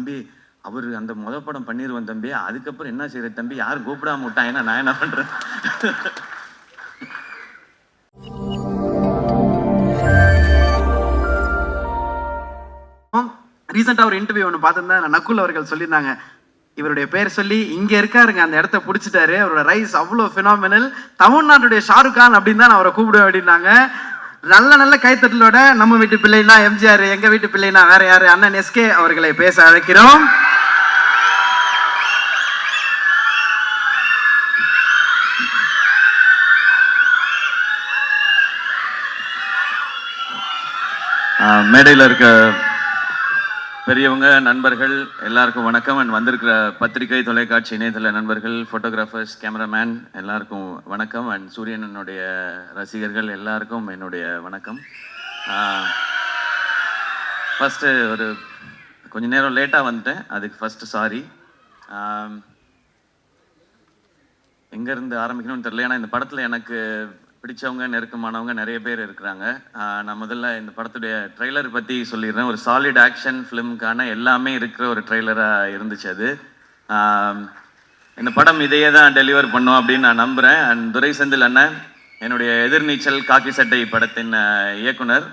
தம்பி அவர் அந்த படம் பண்ணிடுவேன் தம்பி, அதுக்கப்புறம் என்ன செய்யற தம்பி, யாரும் கூப்பிடாம விட்டான், ஏன்னா நான் என்ன பண்றேன். ரீசெண்டாக ஒரு இன்டர்வியூ ஒன்று பார்த்துருந்தேன், நக்குல் அவர்கள் சொல்லியிருந்தாங்க, இவருடைய பேர் சொல்லி இங்க இருக்காருங்க, அந்த இடத்த பிடிச்சிட்டாரு, அவரோட ரைஸ் அவ்வளோ ஃபினாமினல், தமிழ்நாட்டுடைய ஷாருக் கான் அப்படின்னு தான் அவரை கூப்பிடுவேன் அப்படின்னாங்க. நல்ல நல்ல கைத்தட்டலோட நம்ம வீட்டு பிள்ளைனா எம்ஜிஆர், எங்க வீட்டு பிள்ளைனா வேற யாரு, அண்ணன் எஸ்கே அவர்களை பேச அழைக்கிறோம். மேடையில் இருக்க பெரியவங்க, நண்பர்கள் எல்லாருக்கும் வணக்கம். அண்ட் வந்திருக்கிற பத்திரிகை, தொலைக்காட்சி, இணையதள நண்பர்கள், ஃபோட்டோகிராஃபர்ஸ், கேமராமேன் எல்லாருக்கும் வணக்கம். அண்ட் சூரியனனுடைய ரசிகர்கள் எல்லாருக்கும் என்னுடைய வணக்கம். ஃபஸ்ட்டு ஒரு கொஞ்ச நேரம் லேட்டாக வந்துட்டேன், அதுக்கு ஃபஸ்ட்டு சாரி. எங்கேருந்து ஆரம்பிக்கணும்னு தெரியல, ஏன்னா இந்த படத்தில் எனக்கு பிடிச்சவங்க, நெருக்கமானவங்க நிறைய பேர் இருக்கிறாங்க. நான் முதல்ல இந்த படத்துடைய ட்ரெய்லர் பற்றி சொல்லிடுறேன். ஒரு சாலிட் ஆக்ஷன் ஃபிலிமுக்கான எல்லாமே இருக்கிற ஒரு ட்ரெய்லராக இருந்துச்சு அது. இந்த படம் இதையே தான் டெலிவர் பண்ணோம் அப்படின்னு நான் நம்புகிறேன். அண்ட் துரை செந்தில் அண்ணன், என்னுடைய எதிர்நீச்சல் காக்கி சட்டை படத்தின் இயக்குனர்,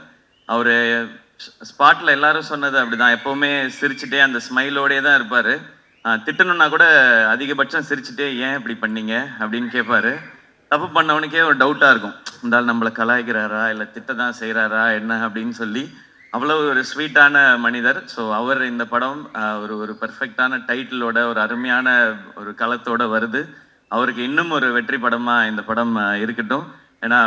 அவர் ஸ்பாட்டில் எல்லாரும் சொன்னது அப்படிதான், எப்போவுமே சிரிச்சுட்டே அந்த ஸ்மைலோடே தான் இருப்பார். திட்டணுன்னா கூட அதிகபட்சம் சிரிச்சுட்டே ஏன் இப்படி பண்ணீங்க அப்படின்னு கேட்பாரு. தப்பு பண்ணவனுக்கே ஒரு டவுட்டாக இருக்கும், இருந்தாலும் நம்மளை கலாய்க்கிறாரா இல்லை திட்ட தான் செய்கிறாரா என்ன அப்படின்னு சொல்லி. அவ்வளோ ஒரு ஸ்வீட்டான மனிதர். ஸோ அவர் இந்த படம் ஒரு பெர்ஃபெக்டான டைட்டிலோட, ஒரு அருமையான ஒரு களத்தோட வருது. அவருக்கு இன்னும் ஒரு வெற்றி படமாக இந்த படம் இருக்கட்டும். ஏன்னா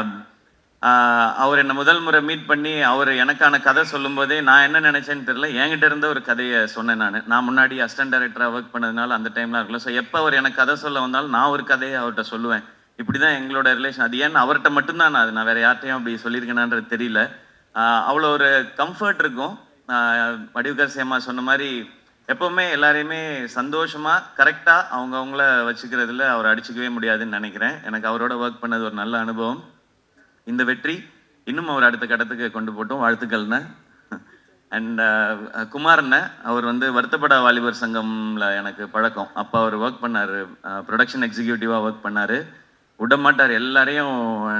அவர் என்னை முதல் முறை மீட் பண்ணி அவர் எனக்கான கதை சொல்லும் போதே நான் என்ன நினைச்சேன்னு தெரியல, என்கிட்ட இருந்த ஒரு கதையை சொன்னேன். நான் முன்னாடி அசிஸ்டன்ட் டைரக்டராக ஒர்க் பண்ணதுனால அந்த டைம்லாம் இருக்கலாம். ஸோ எப்போ அவர் எனக்கு கதை சொல்ல வந்தாலும் நான் ஒரு கதையை அவர்கிட்ட சொல்லுவேன். இப்படி தான் எங்களோட ரிலேஷன். அது ஏன்னு அவர்கிட்ட மட்டும்தான் நான் வேற யார்ட்டையும் அப்படி சொல்லியிருக்கேனான்றது தெரியல. அவ்வளோ ஒரு கம்ஃபர்ட் இருக்கும். வடிவுகர் சேமா சொன்ன மாதிரி எப்போவுமே எல்லாரையுமே சந்தோஷமாக கரெக்டாக அவங்கள வச்சுக்கிறதுல அவர் அடிச்சுக்கவே முடியாதுன்னு நினைக்கிறேன். எனக்கு அவரோட ஒர்க் பண்ணது ஒரு நல்ல அனுபவம். இந்த வெற்றி இன்னும் அவர் அடுத்த கட்டத்துக்கு கொண்டு போட்டோம். வாழ்த்துக்கள்ண்ணே. அண்ட் குமார்ண்ண, அவர் வருத்தப்பட வாலிபர் சங்கம்ல எனக்கு பழக்கம். அப்போ அவர் ஒர்க் பண்ணார், ப்ரொடக்ஷன் எக்ஸிக்யூட்டிவாக ஒர்க் பண்ணார். விட மாட்டார், எல்லாரையும்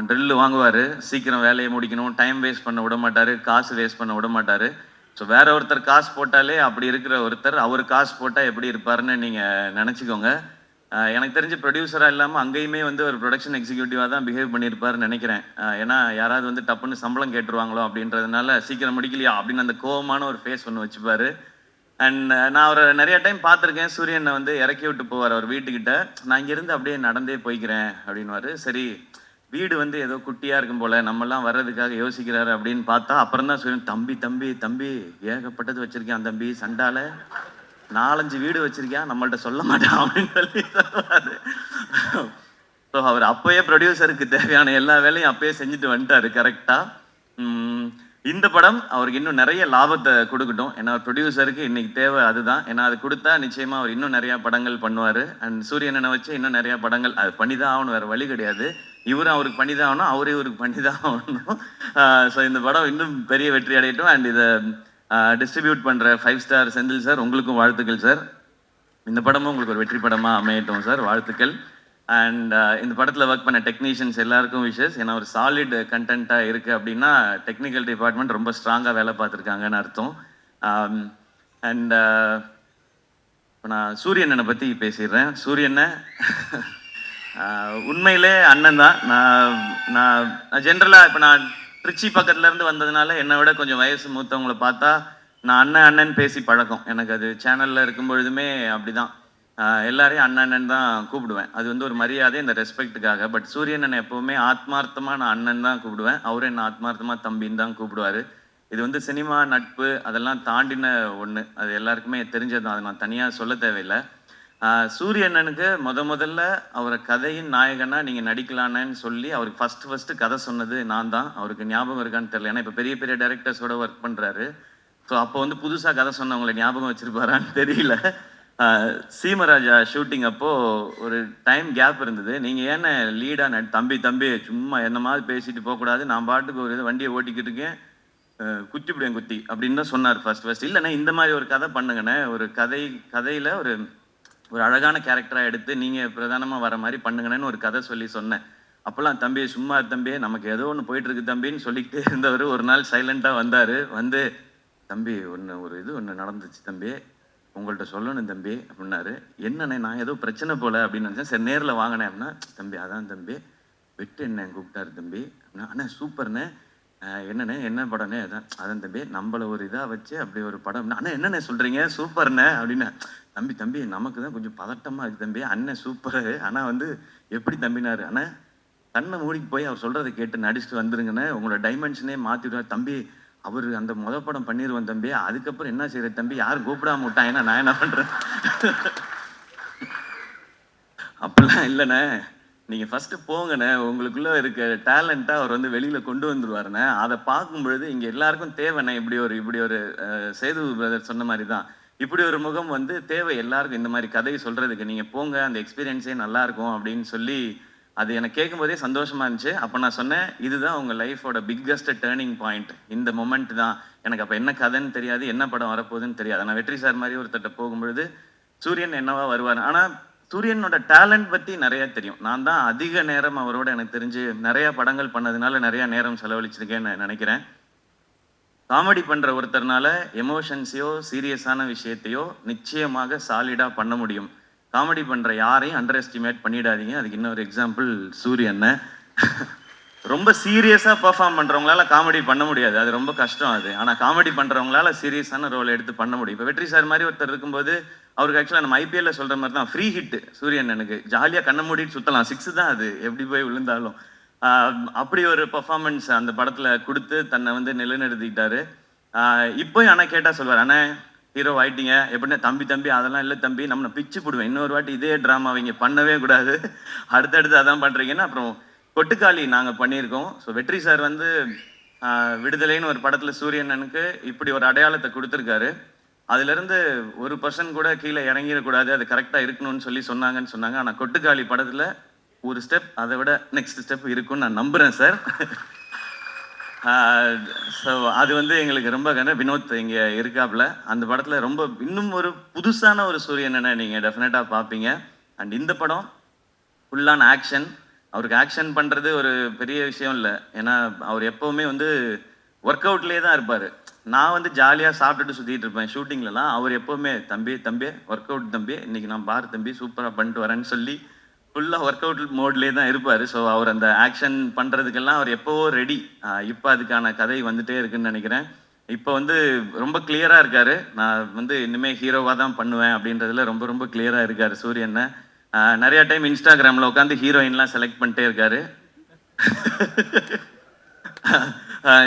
ட்ரில்லு வாங்குவார், சீக்கிரம் வேலையை முடிக்கணும், டைம் வேஸ்ட் பண்ண விட மாட்டார், காசு வேஸ்ட் பண்ண விட மாட்டார். ஸோ வேற ஒருத்தர் காசு போட்டாலே அப்படி இருக்கிற ஒருத்தர் அவர் காசு போட்டால் எப்படி இருப்பாருன்னு நீங்கள் நினச்சிக்கோங்க. எனக்கு தெரிஞ்சு ப்ரொடியூசராக இல்லாமல் அங்கேயுமே ஒரு ப்ரொடக்ஷன் எக்ஸிக்யூட்டிவாக தான் பிஹேவ் பண்ணியிருப்பாருன்னு நினைக்கிறேன். ஏன்னா யாராவது டப்புன்னு சம்பளம் கேட்டுருவாங்களோ அப்படின்றதுனால சீக்கிரம் முடிக்கலையா அப்படின்னு அந்த கோவமான ஒரு ஃபேஸ் ஒன்று வச்சுப்பார். அண்ட் நான் அவரை நிறைய டைம் பார்த்துருக்கேன். சூரியனை இறக்கி விட்டு போவார் அவர் வீட்டுக்கிட்ட. நான் இங்கேருந்து அப்படியே நடந்தே போய்க்கிறேன் அப்படின்வாரு. சரி, வீடு ஏதோ குட்டியாக இருக்கும் போல், நம்மெல்லாம் வர்றதுக்காக யோசிக்கிறாரு அப்படின்னு பார்த்தா அப்புறம் தான் சூரியன், தம்பி தம்பி தம்பி ஏகப்பட்டது வச்சுருக்கேன் தம்பி, சண்டால 4-5 வீடு வச்சுருக்கேன், நம்மள்ட்ட சொல்ல மாட்டான் அப்படின்னு சொல்லி சொல்லுவார். ஸோ அவர் அப்போயே ப்ரொடியூசருக்கு தேவையான எல்லா வேலையும் அப்போயே செஞ்சுட்டு வந்துட்டார் கரெக்டாக. இந்த படம் அவருக்கு இன்னும் நிறைய லாபத்தை கொடுக்கட்டும். ஏன்னா ப்ரொடியூசருக்கு இன்னைக்கு தேவை அதுதான். ஏன்னா அது கொடுத்தா நிச்சயமாக அவர் இன்னும் நிறையா படங்கள் பண்ணுவார். அண்ட் சூரியனை வச்சு இன்னும் நிறையா படங்கள் அது பண்ணி தான் ஆகணும், வேறு வழி கிடையாது. இவரும் அவருக்கு பண்ணி தான் ஆகணும், அவரே இவருக்கு பண்ணி தான் ஆகணும். ஸோ இந்த படம் இன்னும் பெரிய வெற்றி அடையட்டும். அண்ட் இதை டிஸ்ட்ரிபியூட் பண்ணுற 5 ஸ்டார் செந்தில் சார், உங்களுக்கும் வாழ்த்துக்கள் சார். இந்த படமும் உங்களுக்கு ஒரு வெற்றி படமாக அமையட்டும் சார், வாழ்த்துக்கள். அண்ட் இந்த படத்தில் ஒர்க் பண்ண டெக்னீஷியன்ஸ் எல்லாருக்கும் விஷஸ். ஏன்னா ஒரு சாலிட் கண்டென்ட்டாக இருக்குது அப்படின்னா டெக்னிக்கல் டிபார்ட்மெண்ட் ரொம்ப ஸ்ட்ராங்காக வேலை பார்த்துருக்காங்கன்னு அர்த்தம். அண்ட் இப்போ நான் சூரியனை பற்றி பேசிடுறேன். சூரியனை உண்மையிலே அண்ணன் தான். நான் ஜென்ரலாக இப்போ நான் திருச்சி பக்கத்துலேருந்து வந்ததுனால என்னை விட கொஞ்சம் வயசு மூத்தவங்களை பார்த்தா நான் அண்ணன் பேசி பழக்கம். எனக்கு அது சேனலில் இருக்கும் பொழுதுமே அப்படி தான், எல்லாரையும் அண்ணன் தான் கூப்பிடுவேன். அது ஒரு மரியாதை, இந்த ரெஸ்பெக்டுக்காக. பட் சூரியன் எப்போவுமே ஆத்மார்த்தமாக நான் அண்ணன் தான் கூப்பிடுவேன், அவரும் என்ன ஆத்மார்த்தமாக தம்பின்னு தான் கூப்பிடுவார். இது சினிமா நட்பு அதெல்லாம் தாண்டின ஒன்று, அது எல்லாருக்குமே தெரிஞ்சது தான், அது நான் தனியாக சொல்ல தேவையில்லை. சூரியண்ணனுக்கு முதல்ல அவரை கதையின் நாயகனாக நீங்கள் நடிக்கலான்னு சொல்லி அவருக்கு ஃபஸ்ட்டு கதை சொன்னது நான் தான். அவருக்கு ஞாபகம் இருக்கான்னு தெரியல, ஏன்னா இப்போ பெரிய பெரிய டைரக்டர்ஸோட ஒர்க் பண்ணுறாரு. ஸோ அப்போ புதுசாக கதை சொன்னவங்களை ஞாபகம் வச்சுருப்பாரான்னு தெரியல. சீமராஜா ஷூட்டிங் அப்போது ஒரு டைம் கேப் இருந்தது. நீங்கள் ஏன்னா லீடாக தம்பி சும்மா என்ன மாதிரி பேசிட்டு போகக்கூடாது, நான் பாட்டுக்கு ஒரு வண்டியை ஓட்டிக்கிட்டு இருக்கேன், குத்திவிடுவேன் குத்தி அப்படின்னு தான் சொன்னார் ஃபர்ஸ்ட். இல்லைண்ணே இந்த மாதிரி ஒரு கதை பண்ணுங்கண்ணே, ஒரு கதையில் ஒரு ஒரு அழகான கேரக்டராக எடுத்து நீங்கள் பிரதானமாக வர மாதிரி பண்ணுங்கண்ணேன்னு ஒரு கதை சொல்லி சொன்னேன். அப்போல்லாம் தம்பி சும்மா தம்பி நமக்கு ஏதோ ஒன்று போயிட்டு இருக்கு தம்பின்னு சொல்லிக்கிட்டே இருந்தவர் ஒரு நாள் சைலண்டாக வந்தார். வந்து தம்பி ஒன்று நடந்துச்சு தம்பி, உங்கள்கிட்ட சொல்லணும் தம்பி அப்படின்னாரு. என்னண்ணே நான் ஏதோ பிரச்சனை போல அப்படின்னு நினச்சேன். சரி நேரில் வாங்கினேன் அப்படின்னா, தம்பி அதான் தம்பி வெட்டு என்ன கூப்பிட்டாரு தம்பி அப்படின்னா, அண்ணா சூப்பர்ண்ணே, என்னண்ணே என்ன படம்ண்ணே, அதான் தம்பி நம்மளை ஒரு இதாக வச்சு அப்படி ஒரு படம். அண்ணா என்னண்ணே சொல்கிறீங்க சூப்பர்ண்ணே அப்படின்னு. தம்பி நமக்கு தான் கொஞ்சம் பதட்டமாக இருக்குது தம்பி, அண்ணன் சூப்பரு ஆனால் வந்து எப்படி தம்பினாரு. அண்ணா கண்ணை மூடிக்கு போய் அவர் சொல்கிறத கேட்டு நடிச்சுட்டு வந்துருங்கண்ணே, உங்களோட டைமென்ஷனே மாற்றிடுவார் தம்பி. அவர் அந்த படம் பண்ணிடுவேன் தம்பி, அதுக்கப்புறம் என்ன செய்யற தம்பி, யாரும் கூப்பிடாம விட்டான், ஏன்னா நான் என்ன பண்ணுறேன். அப்படிலாம் இல்லைண்ணே, நீங்கள் ஃபஸ்ட்டு போங்கண்ணே, உங்களுக்குள்ளே இருக்க டேலண்ட்டை அவர் வந்து வெளியில் கொண்டு வந்துடுவாருண்ணே. அதை பார்க்கும்பொழுது இங்கே எல்லாருக்கும் தேவைண்ணே. இப்படி ஒரு சேது பிரதர் சொன்ன மாதிரி தான், இப்படி ஒரு முகம் வந்து தேவை எல்லாருக்கும். இந்த மாதிரி கதையை சொல்கிறதுக்கு நீங்கள் போங்க, அந்த எக்ஸ்பீரியன்ஸே நல்லாயிருக்கும் அப்படின்னு சொல்லி அது எனக்கு கேட்கும்போதே சந்தோஷமா இருந்துச்சு. அப்போ நான் சொன்னேன், இதுதான் உங்கள் லைஃபோட பிக்கஸ்ட் டேர்னிங் பாயிண்ட், இந்த மொமெண்ட் தான். எனக்கு அப்போ என்ன கதைன்னு தெரியாது, என்ன படம் வரப்போகுதுன்னு தெரியாது. நான் வெற்றி சார் மாதிரி ஒருத்தட்ட போகும்பொழுது சூரியன் என்னவா வருவார். ஆனால் சூரியனோட டேலண்ட் பற்றி நிறைய தெரியும். நான் தான் அதிக நேரம் அவரோட எனக்கு தெரிஞ்சு நிறைய படங்கள் பண்ணதுனால நிறைய நேரம் செலவழிச்சிருக்கேன்னு நினைக்கிறேன். காமெடி பண்ணுற ஒருத்தர்னால எமோஷன்ஸையோ சீரியஸான விஷயத்தையோ நிச்சயமாக சாலிடாக பண்ண முடியும். காமெடி பண்ணுற யாரையும் அண்டர் எஸ்டிமேட் பண்ணிடாதீங்க. அதுக்கு இன்னொரு எக்ஸாம்பிள் சூரியனை. ரொம்ப சீரியஸாக பர்ஃபார்ம் பண்ணுறவங்களால காமெடி பண்ண முடியாது, அது ரொம்ப கஷ்டம் அது. ஆனால் காமெடி பண்ணுறவங்களால சீரியஸான ரோல் எடுத்து பண்ண முடியும். இப்போ வெற்றி சார் மாதிரி ஒருத்தர் இருக்கும்போது அவருக்கு ஆக்சுவலாக நம்ம ஐபிஎல்ல சொல்கிற மாதிரி தான் ஃப்ரீ ஹிட்டு சூரியன். எனக்கு ஜாலியாக கண்ணை மூடிட்டு சுற்றலாம், 6 தான் அது எப்படி போய் விழுந்தாலும். அப்படி ஒரு பர்ஃபார்மன்ஸ் அந்த படத்தில் கொடுத்து தன்னை வந்து நிலைநிறுத்திக்கிட்டாரு. இப்போ ஆனால் கேட்டால் சொல்வார், அண்ணே ஹீரோ ஆயிட்டீங்க எப்படின்னா, தம்பி அதெல்லாம் இல்லை தம்பி, நம்ம பிச்சு போடுவேன், இன்னொரு வாட்டி இதே ட்ராமா அவங்க பண்ணவே கூடாது, அடுத்தடுத்து அதான் பண்ணுறீங்கன்னா. அப்புறம் கொட்டுக்காளி நாங்கள் பண்ணியிருக்கோம். ஸோ வெற்றி சார் வந்து விடுதலைன்னு ஒரு படத்தில் சூரியனனுக்கு இப்படி ஒரு அடையாளத்தை கொடுத்துருக்காரு. அதுலேருந்து 1% கூட கீழே இறங்கிடக்கூடாது, அது கரெக்டாக இருக்கணும்னு சொன்னாங்கன்னு சொன்னாங்க. ஆனால் கொட்டுக்காளி படத்தில் ஒரு ஸ்டெப் அதை விட நெக்ஸ்ட் ஸ்டெப் இருக்குன்னு நான் நம்புகிறேன் சார். ஸோ அது வந்து எங்களுக்கு ரொம்ப வினோத் இங்கே இருக்காப்புல அந்த படத்தில் ரொம்ப இன்னும் ஒரு புதுசான ஒரு சூரியனை நீங்கள் டெஃபினட்டாக பார்ப்பீங்க. அண்ட் இந்த படம் ஃபுல்லான ஆக்ஷன். அவருக்கு ஆக்ஷன் பண்ணுறது ஒரு பெரிய விஷயம் இல்லை, ஏன்னா அவர் எப்போவுமே வந்து ஒர்க் அவுட்லேயே தான் இருப்பார். நான் வந்து ஜாலியாக சாப்பிட்டுட்டு சுற்றிட்டு இருப்பேன் ஷூட்டிங்லலாம். அவர் எப்போவுமே தம்பி ஒர்க் அவுட் தம்பி, இன்னைக்கு நான் பார் தம்பி சூப்பராக பண்ணிட்டு வரேன்னு சொல்லி ஃபுல்லாக ஒர்க் அவுட் மோட்லேயே தான் இருப்பார். ஸோ அவர் அந்த ஆக்ஷன் பண்ணுறதுக்கெல்லாம் அவர் எப்போவோ ரெடி. இப்போ அதுக்கான கதை வந்துட்டே இருக்குன்னு நினைக்கிறேன். இப்போ வந்து ரொம்ப கிளியராக இருக்கார். நான் வந்து இனிமேல் ஹீரோவாக தான் பண்ணுவேன் அப்படின்றதுல ரொம்ப ரொம்ப கிளியராக இருக்கார் சூரியனை. நிறையா டைம் இன்ஸ்டாகிராமில் உட்காந்து ஹீரோயின்லாம் செலக்ட் பண்ணிட்டே இருக்காரு.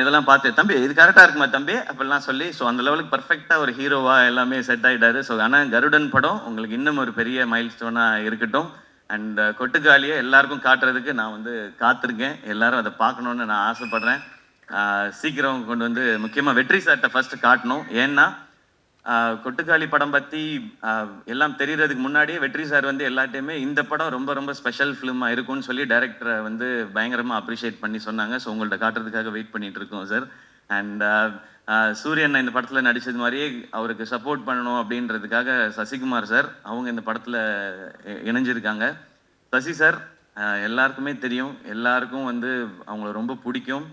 இதெல்லாம் பார்த்து தம்பி இது கரெக்டாக இருக்குமா தம்பி அப்படிலாம் சொல்லி, ஸோ அந்த லெவலுக்கு பர்ஃபெக்டாக ஒரு ஹீரோவாக எல்லாமே செட் ஆகிட்டாரு. ஸோ ஆனால் கருடன் படம் உங்களுக்கு இன்னும் ஒரு பெரிய மைல் ஸ்டோனாக இருக்கட்டும். அண்ட் கொட்டுக்காலியை எல்லாருக்கும் காட்டுறதுக்கு நான் வந்து காத்திருக்கேன். எல்லாரும் அதை பார்க்கணுன்னு நான் ஆசைப்படுறேன். சீக்கிரம் கொண்டு வந்து முக்கியமாக வெற்றி சார்கிட்ட ஃபர்ஸ்ட் காட்டணும். ஏன்னா கொட்டுக்காளி படம் பற்றி எல்லாம் தெரியறதுக்கு முன்னாடியே வெற்றி சார் வந்து எல்லாட்டையுமே இந்த படம் ரொம்ப ரொம்ப ஸ்பெஷல் ஃபிலிமாக இருக்கும்னு சொல்லி டைரக்டரை வந்து பயங்கரமாக அப்ரிஷியேட் பண்ணி சொன்னாங்க. ஸோ உங்கள்கிட்ட காட்டுறதுக்காக வெயிட் பண்ணிட்டு இருக்கோம் சார். அண்ட் சூரியன் இந்த படத்தில் நடித்தது மாதிரியே அவருக்கு சப்போர்ட் பண்ணணும் அப்படின்றதுக்காக சசிகுமார் சார் அவங்க இந்த படத்தில் இணைஞ்சிருக்காங்க. சசி சார் எல்லாருக்குமே தெரியும், எல்லாருக்கும் வந்து அவங்கள ரொம்ப பிடிக்கும்.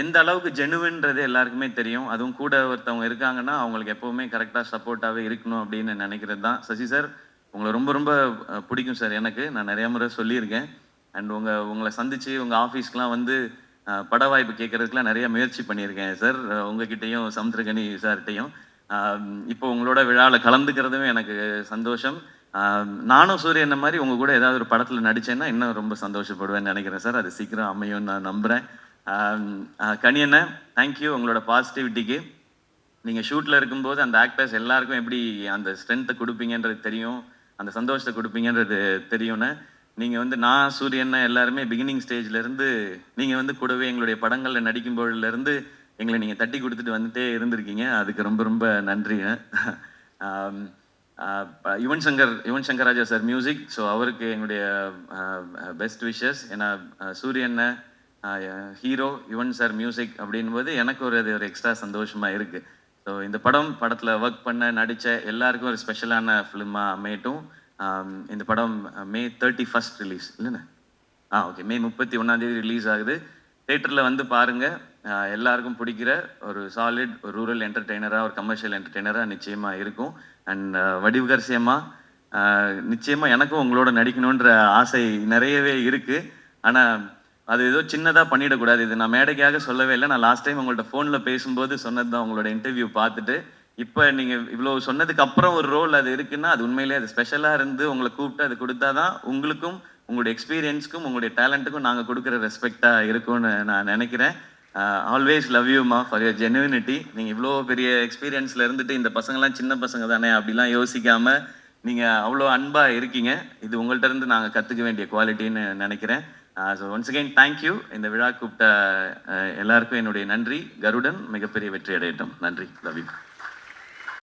எந்த அளவுக்கு ஜெனுவின்றது எல்லாருக்குமே தெரியும். அதுவும் கூட ஒருத்தவங்க இருக்காங்கன்னா அவங்களுக்கு எப்போவுமே கரெக்டாக சப்போர்ட்டாகவே இருக்கணும் அப்படின்னு நினைக்கிறது தான். சசி சார் உங்களை ரொம்ப ரொம்ப பிடிக்கும் சார். எனக்கு நான் நிறைய முறை சொல்லியிருக்கேன். அண்ட் உங்களை சந்தித்து உங்கள் ஆஃபீஸ்க்கெலாம் வந்து பட வாய்ப்பு கேட்கறதுக்குலாம் நிறைய முயற்சி பண்ணியிருக்கேன் சார், உங்ககிட்டையும் சமுத்திரகனி சார்கிட்டையும். இப்போ உங்களோட விழாவில் கலந்துக்கிறதும் எனக்கு சந்தோஷம். நானும் சூரியன் மாதிரி உங்கள் கூட ஏதாவது ஒரு படத்தில் நடித்தேன்னா இன்னும் ரொம்ப சந்தோஷப்படுவேன்னு நினைக்கிறேன் சார். அது சீக்கிரம் அமையும் நான் நம்புகிறேன். கனியண்ணே தேங்க்யூ உங்களோட பாசிட்டிவிட்டிக்கு. நீங்கள் ஷூட்டில் இருக்கும்போது அந்த ஆக்டர்ஸ் எல்லாருக்கும் எப்படி அந்த ஸ்ட்ரென்த்தை கொடுப்பீங்கன்றது தெரியும், அந்த சந்தோஷத்தை கொடுப்பீங்கன்றது தெரியும்ண்ணே. நீங்கள் வந்து நான் சூரியன் எல்லாருமே பிகினிங் ஸ்டேஜ்லேருந்து நீங்கள் வந்து கூடவே எங்களுடைய படங்களில் நடிக்கும்போதுலேருந்து எங்களை நீங்கள் தட்டி கொடுத்துட்டு வந்துட்டே இருந்திருக்கீங்க. அதுக்கு ரொம்ப ரொம்ப நன்றிங்க. Yuvan Shankar Raja sir music. So அவருக்கு எங்களுடைய பெஸ்ட் விஷஸ். ஏன்னா சூரியனை ஹீரோ யுவன் சார் மியூசிக் அப்படின்போது எனக்கு ஒரு எக்ஸ்ட்ரா சந்தோஷமாக இருக்குது. ஸோ இந்த படத்தில் ஒர்க் பண்ண நடித்த எல்லாருக்கும் ஒரு ஸ்பெஷலான ஃபிலிமாக அமையட்டும். இந்த படம் மே 31 ரிலீஸ் இல்லைண்ணே? ஓகே, மே 31 ரிலீஸ் ஆகுது. தேட்டரில் வந்து பாருங்கள். எல்லாருக்கும் பிடிக்கிற ஒரு சாலிட் ஒரு ரூரல் என்டர்டெய்னராக ஒரு கமர்ஷியல் என்டர்டெய்னராக நிச்சயமாக இருக்கும். அண்ட் வடிவுகரசியம்மா, நிச்சயமாக எனக்கும் உங்களோட நடிக்கணுன்ற ஆசை நிறையவே இருக்குது. ஆனால் அது ஏதோ சின்னதாக பண்ணிடக்கூடாது. இது நான் மேடைக்காக சொல்லவே இல்லை. நான் லாஸ்ட் டைம் உங்கள்கிட்ட ஃபோனில் பேசும்போது சொன்னது தான். உங்களோட இன்டர்வியூ பார்த்துட்டு இப்போ நீங்கள் இவ்வளோ சொன்னதுக்கு அப்புறம் ஒரு ரோல் அது இருக்குன்னா அது உண்மையிலே அது ஸ்பெஷலாக இருந்து உங்களை கூப்பிட்டு அது கொடுத்தா தான் உங்களுக்கும் உங்களுடைய எக்ஸ்பீரியன்ஸ்க்கும் உங்களுடைய டேலண்ட்டுக்கும் நாங்கள் கொடுக்குற ரெஸ்பெக்டாக இருக்கும்னு நான் நினைக்கிறேன். Always love you ma'am for your genuinity. நீங்கள் இவ்வளோ பெரிய எக்ஸ்பீரியன்ஸில் இருந்துட்டு இந்த பசங்கள்லாம் சின்ன பசங்க தானே அப்படிலாம் யோசிக்காமல் நீங்கள் அவ்வளோ அன்பாக இருக்கீங்க. இது உங்கள்கிட்ட இருந்து நாங்கள் கற்றுக்க வேண்டிய குவாலிட்டின்னு நினைக்கிறேன். So once again thank you. இந்த விழா கூப்பிட்ட எல்லாருக்கும் என்னுடைய நன்றி. கருடன் மிகப்பெரிய வெற்றி அடையட்டும். நன்றி. Love you.